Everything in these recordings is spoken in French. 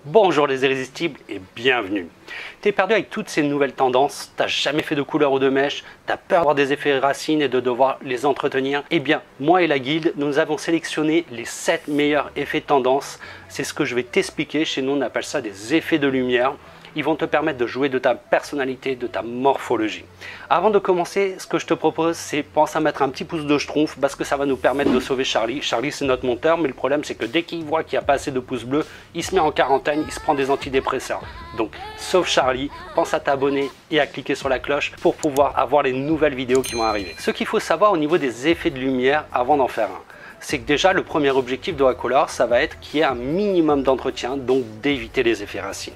Bonjour les irrésistibles et bienvenue. T'es perdu avec toutes ces nouvelles tendances, t'as jamais fait de couleur ou de mèche, t'as peur d'avoir des effets racines et de devoir les entretenir. Eh bien, moi et la guilde, nous avons sélectionné les 7 meilleurs effets tendance. C'est ce que je vais t'expliquer. Chez nous, on appelle ça des effets de lumière. Ils vont te permettre de jouer de ta personnalité, de ta morphologie. Avant de commencer, ce que je te propose, c'est pense à mettre un petit pouce de schtroumpf parce que ça va nous permettre de sauver Charlie. Charlie, c'est notre monteur, mais le problème, c'est que dès qu'il voit qu'il n'y a pas assez de pouces bleus, il se met en quarantaine, il se prend des antidépresseurs. Donc, sauve Charlie, pense à t'abonner et à cliquer sur la cloche pour pouvoir avoir les nouvelles vidéos qui vont arriver. Ce qu'il faut savoir au niveau des effets de lumière avant d'en faire un, c'est que déjà, le premier objectif de Wacolor, ça va être qu'il y ait un minimum d'entretien, donc d'éviter les effets racines.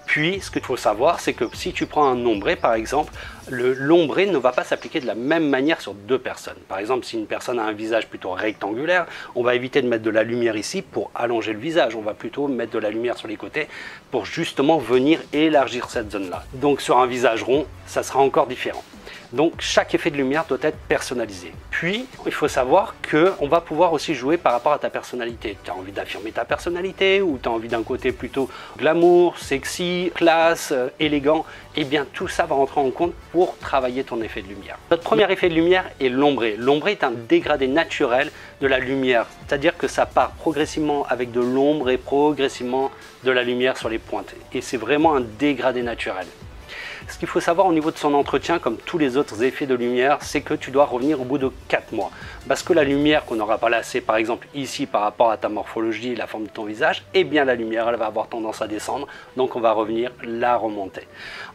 Puis, ce qu'il faut savoir, c'est que si tu prends un ombré, par exemple, l'ombré ne va pas s'appliquer de la même manière sur deux personnes. Par exemple, si une personne a un visage plutôt rectangulaire, on va éviter de mettre de la lumière ici pour allonger le visage. On va plutôt mettre de la lumière sur les côtés pour justement venir élargir cette zone-là. Donc, sur un visage rond, ça sera encore différent. Donc chaque effet de lumière doit être personnalisé. Puis il faut savoir qu'on va pouvoir aussi jouer par rapport à ta personnalité. Tu as envie d'affirmer ta personnalité ou tu as envie d'un côté plutôt glamour, sexy, classe, élégant. Et bien tout ça va rentrer en compte pour travailler ton effet de lumière. Notre premier effet de lumière est l'ombré. L'ombré est un dégradé naturel de la lumière. C'est-à-dire que ça part progressivement avec de l'ombre et progressivement de la lumière sur les pointes. Et c'est vraiment un dégradé naturel. Ce qu'il faut savoir au niveau de son entretien, comme tous les autres effets de lumière, c'est que tu dois revenir au bout de 4 mois. Parce que la lumière qu'on n'aura pas laissée, par exemple ici par rapport à ta morphologie et la forme de ton visage, eh bien la lumière elle va avoir tendance à descendre, donc on va revenir la remonter.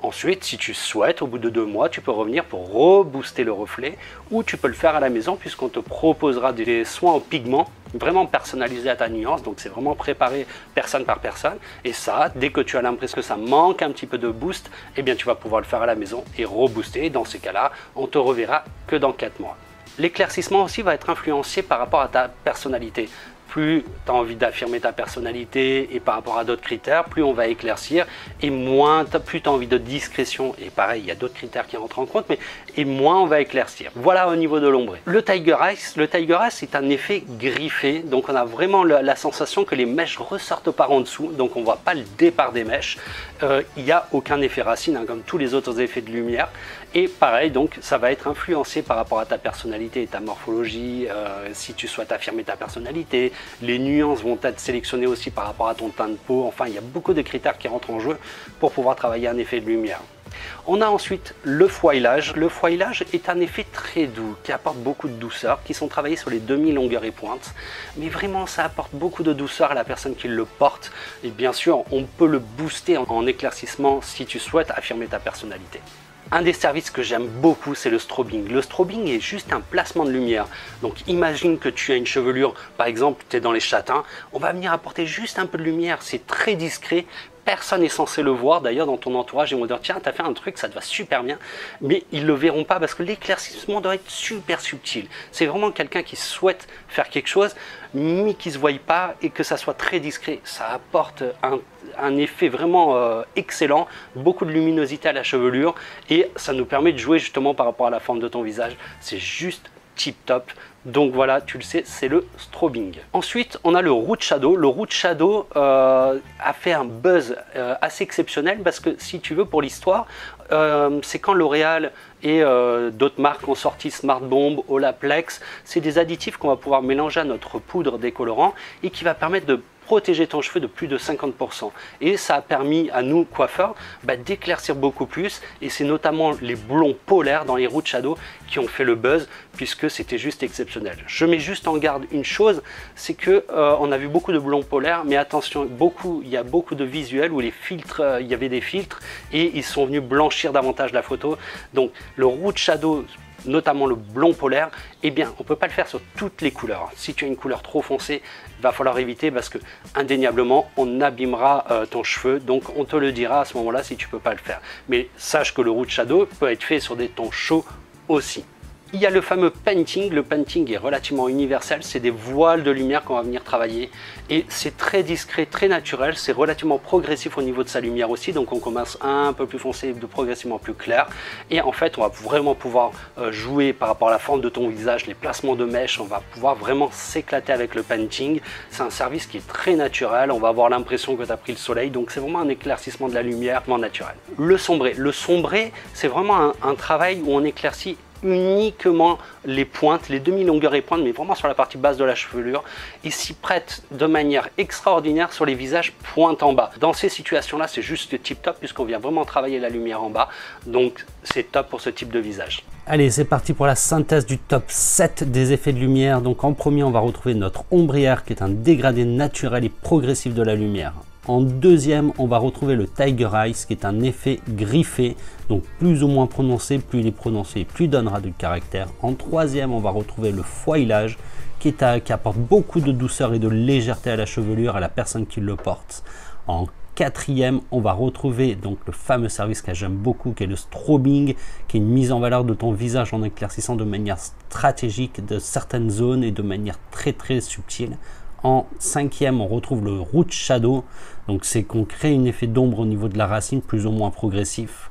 Ensuite, si tu souhaites, au bout de 2 mois, tu peux revenir pour rebooster le reflet, ou tu peux le faire à la maison puisqu'on te proposera des soins au pigment vraiment personnalisé à ta nuance, donc c'est vraiment préparé personne par personne, et ça, dès que tu as l'impression que ça manque un petit peu de boost, eh bien tu vas pouvoir le faire à la maison et rebooster. Dans ces cas-là, on te reverra que dans 4 mois. L'éclaircissement aussi va être influencé par rapport à ta personnalité. Plus tu as envie d'affirmer ta personnalité et par rapport à d'autres critères, plus on va éclaircir et plus tu as envie de discrétion, et pareil, il y a d'autres critères qui rentrent en compte, et moins on va éclaircir. Voilà au niveau de l'ombré. Le Tiger Eyes, c'est un effet griffé, donc on a vraiment la sensation que les mèches ressortent par en dessous, donc on ne voit pas le départ des mèches. Il n'y a aucun effet racine, hein, comme tous les autres effets de lumière. Et pareil, donc ça va être influencé par rapport à ta personnalité et ta morphologie, si tu souhaites affirmer ta personnalité. Les nuances vont être sélectionnées aussi par rapport à ton teint de peau. Enfin, il y a beaucoup de critères qui rentrent en jeu pour pouvoir travailler un effet de lumière. On a ensuite le foilage. Le foilage est un effet très doux qui apporte beaucoup de douceur, qui sont travaillés sur les demi-longueurs et pointes. Mais vraiment, ça apporte beaucoup de douceur à la personne qui le porte. Et bien sûr, on peut le booster en éclaircissement si tu souhaites affirmer ta personnalité. Un des services que j'aime beaucoup, c'est le strobing. Le strobing est juste un placement de lumière. Donc imagine que tu as une chevelure, par exemple, tu es dans les châtains, on va venir apporter juste un peu de lumière, c'est très discret. Personne n'est censé le voir, d'ailleurs dans ton entourage, ils vont dire tiens, tu as fait un truc, ça te va super bien, mais ils ne le verront pas parce que l'éclaircissement doit être super subtil. C'est vraiment quelqu'un qui souhaite faire quelque chose, mais qui ne se voit pas et que ça soit très discret. Ça apporte un effet vraiment excellent, beaucoup de luminosité à la chevelure et ça nous permet de jouer justement par rapport à la forme de ton visage. C'est juste tip top. Donc voilà, tu le sais, c'est le strobing. Ensuite, on a le root shadow. Le root shadow a fait un buzz assez exceptionnel parce que si tu veux, pour l'histoire, c'est quand L'Oréal et d'autres marques ont sorti Smart Bomb, Olaplex. C'est des additifs qu'on va pouvoir mélanger à notre poudre décolorant et qui va permettre de protéger ton cheveu de plus de 50%. Et ça a permis à nous, coiffeurs, d'éclaircir beaucoup plus. Et c'est notamment les blonds polaires dans les root shadow qui ont fait le buzz puisque c'était juste exceptionnel. Je mets juste en garde une chose, c'est que on a vu beaucoup de blonds polaires, mais attention, il y a beaucoup de visuels où les filtres, il y avait des filtres et ils sont venus blanchir davantage la photo. Donc le root shadow, notamment le blond polaire, eh bien on ne peut pas le faire sur toutes les couleurs. Si tu as une couleur trop foncée, il va falloir éviter parce que indéniablement on abîmera ton cheveu, donc on te le dira à ce moment là si tu ne peux pas le faire. Mais sache que le root shadow peut être fait sur des tons chauds aussi. Il y a le fameux painting. Le painting est relativement universel. C'est des voiles de lumière qu'on va venir travailler. Et c'est très discret, très naturel. C'est relativement progressif au niveau de sa lumière aussi. Donc on commence un peu plus foncé, de progressivement plus clair. Et en fait, on va vraiment pouvoir jouer par rapport à la forme de ton visage, les placements de mèches. On va pouvoir vraiment s'éclater avec le painting. C'est un service qui est très naturel. On va avoir l'impression que tu as pris le soleil. Donc c'est vraiment un éclaircissement de la lumière naturel. Le sombré. Le sombré, c'est vraiment un travail où on éclaircit uniquement les pointes, les demi-longueurs et pointes, mais vraiment sur la partie basse de la chevelure. Il s'y prête de manière extraordinaire sur les visages pointe en bas. Dans ces situations-là, c'est juste tip top puisqu'on vient vraiment travailler la lumière en bas. Donc c'est top pour ce type de visage. Allez, c'est parti pour la synthèse du top 7 des effets de lumière. Donc en premier, on va retrouver notre ombrière qui est un dégradé naturel et progressif de la lumière. En deuxième, on va retrouver le Tiger Eyes qui est un effet griffé, donc plus ou moins prononcé, plus il est prononcé, plus il donnera du caractère. En troisième, on va retrouver le foilage qui apporte beaucoup de douceur et de légèreté à la chevelure, à la personne qui le porte. En quatrième, on va retrouver donc le fameux service que j'aime beaucoup, qui est le strobing, qui est une mise en valeur de ton visage en éclaircissant de manière stratégique de certaines zones et de manière très subtile. En cinquième, on retrouve le root shadow, donc c'est qu'on crée un effet d'ombre au niveau de la racine, plus ou moins progressif.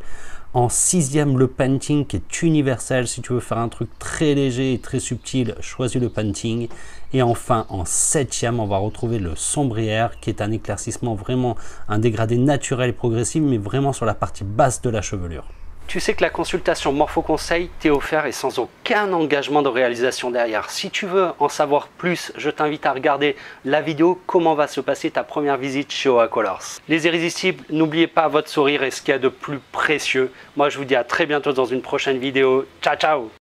En sixième, le painting qui est universel. Si tu veux faire un truc très léger et très subtil, choisis le painting. Et enfin, en septième, on va retrouver le sombrière qui est un éclaircissement, vraiment un dégradé naturel et progressif, mais vraiment sur la partie basse de la chevelure. Tu sais que la consultation Morpho Conseil t'est offerte et sans aucun engagement de réalisation derrière. Si tu veux en savoir plus, je t'invite à regarder la vidéo comment va se passer ta première visite chez OA Colors. Les irrésistibles, n'oubliez pas, votre sourire est ce qu'il y a de plus précieux. Moi, je vous dis à très bientôt dans une prochaine vidéo. Ciao, ciao!